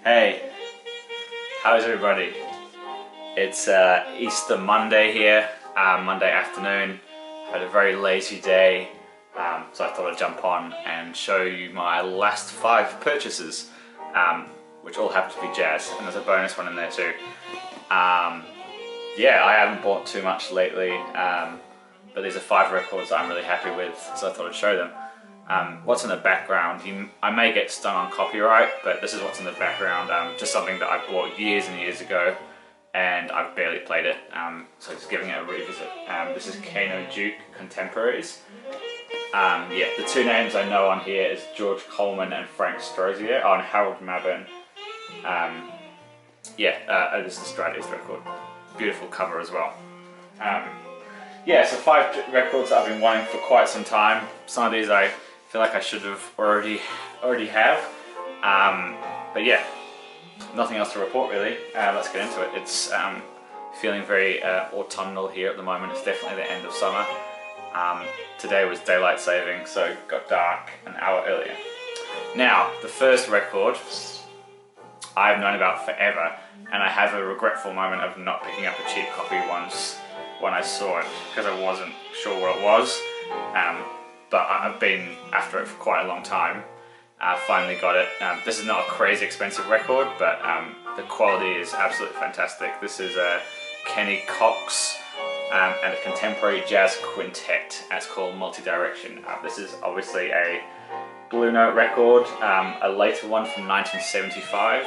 Hey, how's everybody? It's Easter Monday here, Monday afternoon. Had a very lazy day, so I thought I'd jump on and show you my last 5 purchases, which all happen to be jazz, and there's a bonus one in there too. Yeah, I haven't bought too much lately, but these are 5 records that I'm really happy with, so I thought I'd show them. What's in the background, I may get stung on copyright, but this is what's in the background, just something that I bought years and years ago, and I've barely played it, so just giving it a revisit. This is Kano Duke Contemporaries. Yeah, the 2 names I know on here is George Coleman and Frank Strozier, and Harold Mabern. This is Stradivarius record. Beautiful cover as well. Yeah, so 5 records that I've been wanting for quite some time. Some of these I feel like I should have already have. But yeah, nothing else to report really. Let's get into it. It's feeling very autumnal here at the moment. It's definitely the end of summer. Today was daylight saving, so it got dark an hour earlier. Now, the first record I've known about forever, and I have a regretful moment of not picking up a cheap copy once when I saw it, because I wasn't sure what it was, but I've been after it for quite a long time. I finally got it. This is not a crazy expensive record, but the quality is absolutely fantastic. This is a Kenny Cox and a contemporary jazz quintet. It's called Multidirection. This is obviously a Blue Note record, a later one from 1975.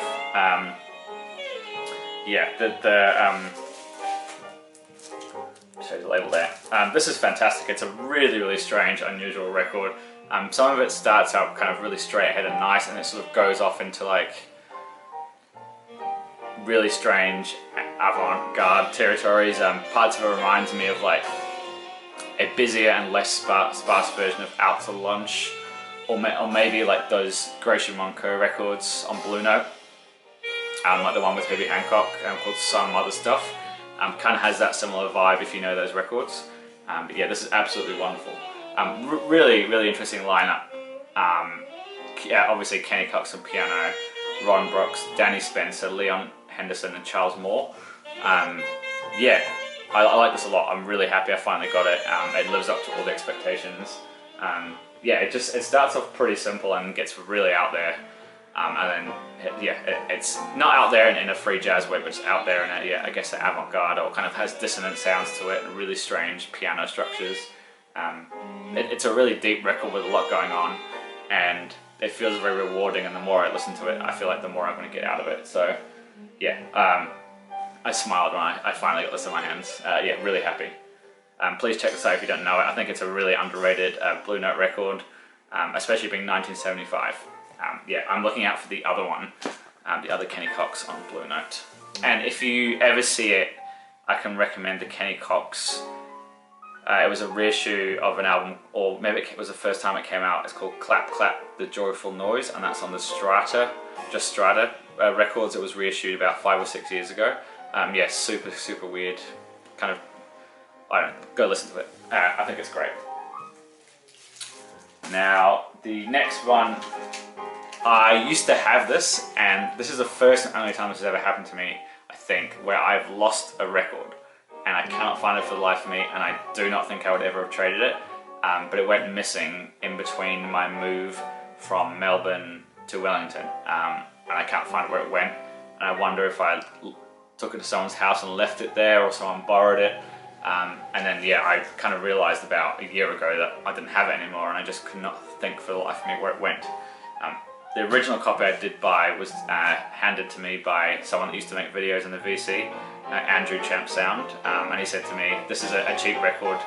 Show the label there. This is fantastic. It's a really strange, unusual record. Some of it starts out kind of really straight ahead and nice, and it sort of goes off into like really strange avant-garde territories. Parts of it reminds me of like a busier and less sparse version of Out to Lunch, or maybe like those Gracie Monco records on Blue Note, like the one with Herbie Hancock called Some Other Stuff. Kind of has that similar vibe if you know those records. But yeah, this is absolutely wonderful. Really interesting lineup. Yeah, obviously Kenny Cox on piano, Ron Brooks, Danny Spencer, Leon Henderson and Charles Moore. Yeah, I like this a lot. I'm really happy I finally got it. It lives up to all the expectations. Yeah, it starts off pretty simple and gets really out there. And then, it's not out there in a free jazz way, but it's out there in a, I guess, an avant-garde, or kind of has dissonant sounds to it and really strange piano structures. It's a really deep record with a lot going on, and it feels very rewarding, and the more I listen to it, I feel like the more I'm going to get out of it. So, yeah, I smiled when I finally got this in my hands. Yeah, really happy. Please check this out if you don't know it. I think it's a really underrated Blue Note record, especially being 1975. Yeah, I'm looking out for the other one, the other Kenny Cox on Blue Note. And if you ever see it, I can recommend the Kenny Cox. It was a reissue of an album, or maybe it was the first time it came out. It's called Clap Clap The Joyful Noise, and that's on the Strata records. It was reissued about 5 or 6 years ago. Yeah, super weird. Kind of, I don't know, go listen to it. I think it's great. Now, the next one, I used to have this, and this is the first and only time this has ever happened to me, I think, where I've lost a record and I cannot find it for the life of me, and I do not think I would ever have traded it, but it went missing in between my move from Melbourne to Wellington, and I can't find where it went, and I wonder if I took it to someone's house and left it there, or someone borrowed it. And then, yeah, I kind of realised about a year ago that I didn't have it anymore, and I just could not think for the life of me where it went. The original copy I did buy was handed to me by someone that used to make videos in the VC, Andrew Champ Sound, and he said to me, this is a cheap record,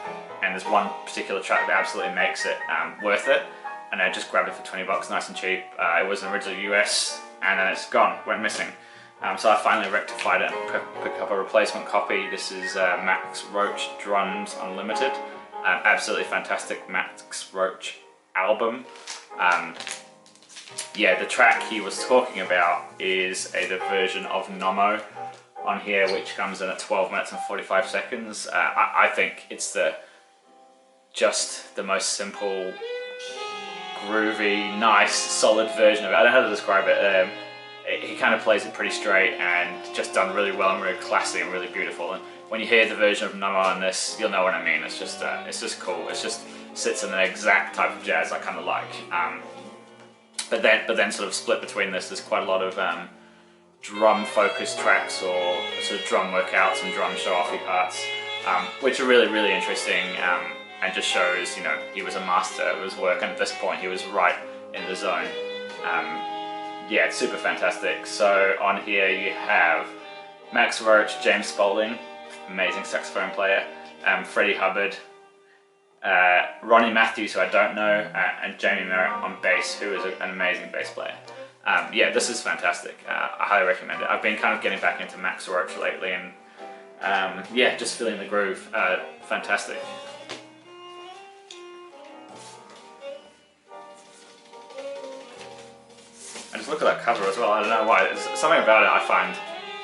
and there's one particular track that absolutely makes it worth it, and I just grabbed it for 20 bucks, nice and cheap. It was an original US, and then it's gone, went missing. So I finally rectified it and picked up a replacement copy. This is Max Roach Drums Unlimited. Absolutely fantastic Max Roach album. Yeah, the track he was talking about is the version of Nomo on here, which comes in at 12 minutes and 45 seconds. I think it's just the most simple, groovy, nice, solid version of it. I don't know how to describe it. he kind of plays it pretty straight and just done really well and really classy and really beautiful. And when you hear the version of Noah on this, you'll know what I mean. It's just cool. It's just sits in the exact type of jazz I kind of like. But then sort of split between this, there's quite a lot of drum focused tracks or sort of drum workouts and drum show-offy parts, which are really, really interesting, and just shows, you know, he was a master of his work, and at this point he was right in the zone. Yeah, it's super fantastic. So on here you have Max Roach, James Spaulding, amazing saxophone player, Freddie Hubbard, Ronnie Matthews, who I don't know, and Jamie Merritt on bass, who is an amazing bass player. Yeah, this is fantastic. I highly recommend it. I've been kind of getting back into Max Roach lately, and yeah, just feeling the groove. Fantastic. And just look at that cover as well. I don't know why. There's something about it I find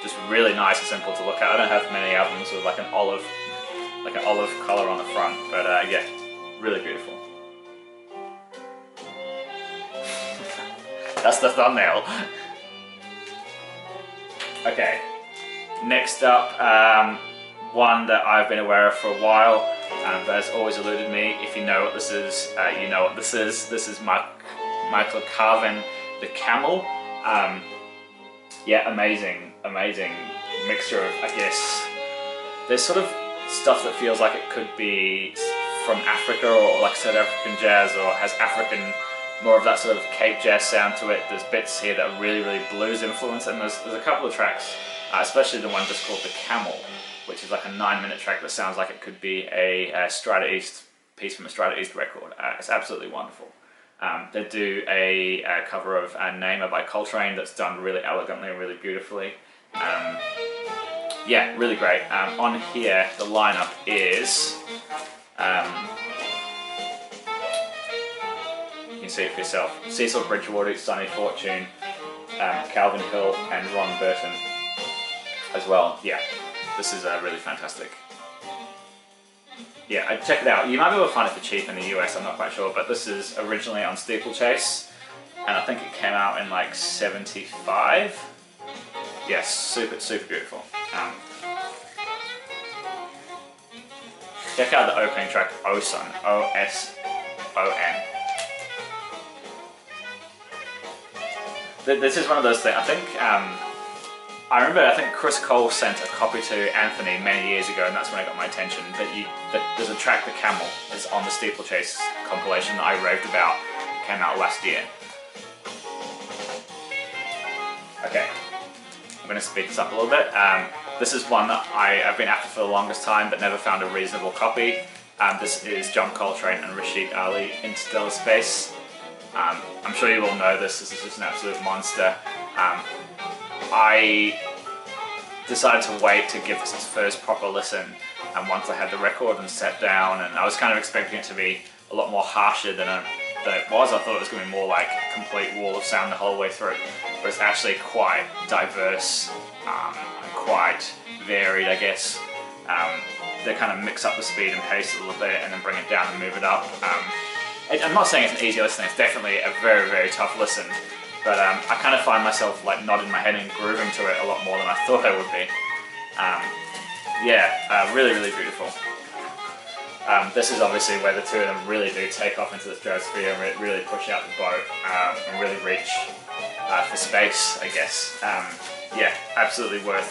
just really nice and simple to look at. I don't have many albums with like an olive color on the front, but yeah, really beautiful. That's the thumbnail. Okay, next up, one that I've been aware of for a while, but has always eluded me. If you know what this is, you know what this is. This is Michael Carvin, the Camel. Yeah, amazing mixture of, I guess, there's sort of stuff that feels like it could be from Africa or like South African jazz, or has African, more of that sort of Cape jazz sound to it. There's bits here that are really, really blues influence, and there's a couple of tracks, especially the one just called The Camel, which is like a 9-minute track that sounds like it could be a Strata East piece from a Strata East record. It's absolutely wonderful. They do a cover of Namer by Coltrane that's done really elegantly and really beautifully. Yeah, really great. On here, the lineup is, you can see it for yourself, Cecil Bridgewater, Sonny Fortune, Calvin Hill, and Ron Burton as well. Yeah, this is really fantastic. Yeah, check it out. You might be able to find it for cheap in the US, I'm not quite sure, but this is originally on Steeplechase, and I think it came out in like '75. Yes, super beautiful. Check out the opening track, Oson, O-S-O-N. This is one of those things, I think, I think Chris Cole sent a copy to Anthony many years ago, and that's when it got my attention. There's a track, The Camel, is on the Steeplechase compilation that I raved about, came out last year. Okay, I'm going to speed this up a little bit. This is one that I've been after for the longest time, but never found a reasonable copy. This is John Coltrane and Rashid Ali, Interstellar Space. I'm sure you all know this is just an absolute monster. I decided to wait to give this its first proper listen, and once I had the record and sat down, and I was kind of expecting it to be a lot more harsher than it was. I thought it was going to be more like a complete wall of sound the whole way through, but it's actually quite diverse and quite varied, I guess. They kind of mix up the speed and pace a little bit and then bring it down and move it up. I'm not saying it's an easy listen, it's definitely a very, very tough listen, but I kind of find myself like nodding my head and grooving to it a lot more than I thought I would be. Yeah, really, really beautiful. This is obviously where the two of them really do take off into the stratosphere and really push out the boat and really reach for space, I guess. Yeah, absolutely worth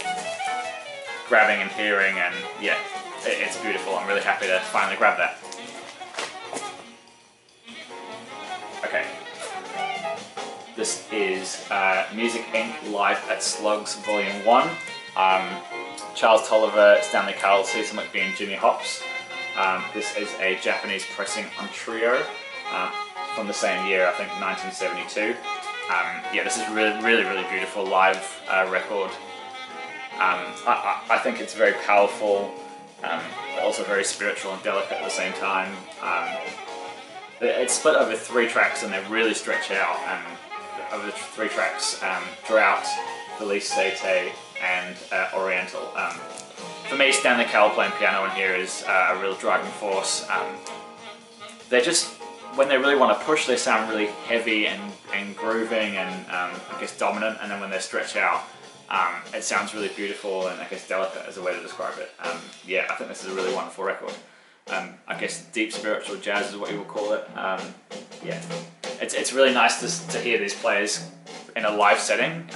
grabbing and hearing, and yeah, it's beautiful. I'm really happy to finally grab that. Okay, this is Music Inc. Live at Slugs Volume 1. Charles Tolliver, Stanley Cowell, Cecil McBee, and Jimmy Hops. This is a Japanese pressing on trio from the same year, I think 1972. Yeah, this is really, really, really beautiful live record. I think it's very powerful, but also very spiritual and delicate at the same time. It's split over 3 tracks, and they really stretch out. Over the 3 tracks, Drought, Felice Sete, and Oriental. For me, Stanley Cowell playing piano in here is a real driving force. They're just when they really want to push, they sound really heavy and grooving and I guess dominant, and then when they're stretched out, it sounds really beautiful and I guess delicate is a way to describe it. Yeah, I think this is a really wonderful record. I guess deep spiritual jazz is what you would call it. Yeah, it's really nice to hear these players in a live setting.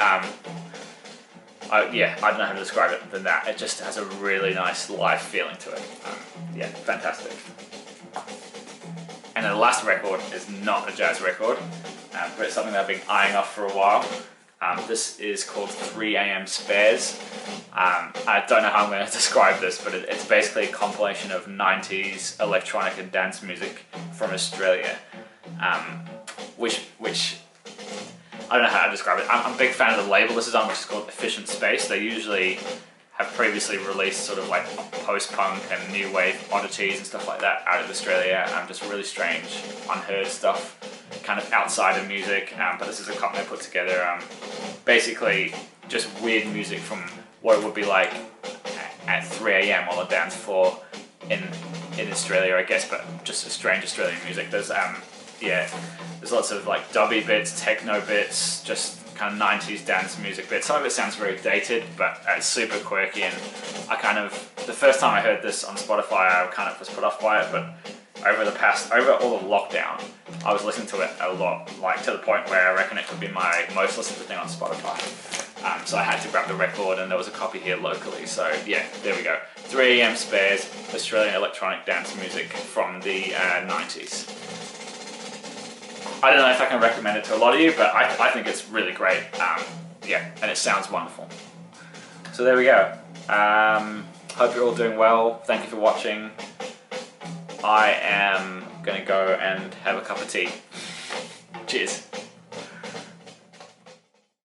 Yeah, I don't know how to describe it than that. It just has a really nice live feeling to it. Yeah, fantastic. And then the last record is not a jazz record, but it's something that I've been eyeing off for a while. This is called 3 AM Spares. I don't know how I'm going to describe this, but it's basically a compilation of 90s electronic and dance music from Australia, which I don't know how to describe it. I'm a big fan of the label this is on, which is called Efficient Space. They usually have previously released sort of like post-punk and new wave oddities and stuff like that out of Australia. Just really strange, unheard stuff, kind of outside of music. But this is a company they put together. Basically, just weird music from what it would be like at 3 AM on a dance floor in Australia, I guess, but just a strange Australian music. There's there's lots of like dubby bits, techno bits, just kind of 90s dance music bits. Some of it sounds very dated, but it's super quirky, and the first time I heard this on Spotify, I kind of was put off by it, but over all the lockdown, I was listening to it a lot, like to the point where I reckon it could be my most listened to thing on Spotify. So I had to grab the record, and there was a copy here locally, so yeah, there we go. 3 AM Spares, Australian electronic dance music from the 90s. I don't know if I can recommend it to a lot of you, but I think it's really great. Yeah, and it sounds wonderful. So there we go. Hope you're all doing well. Thank you for watching. I am going to go and have a cup of tea. Cheers.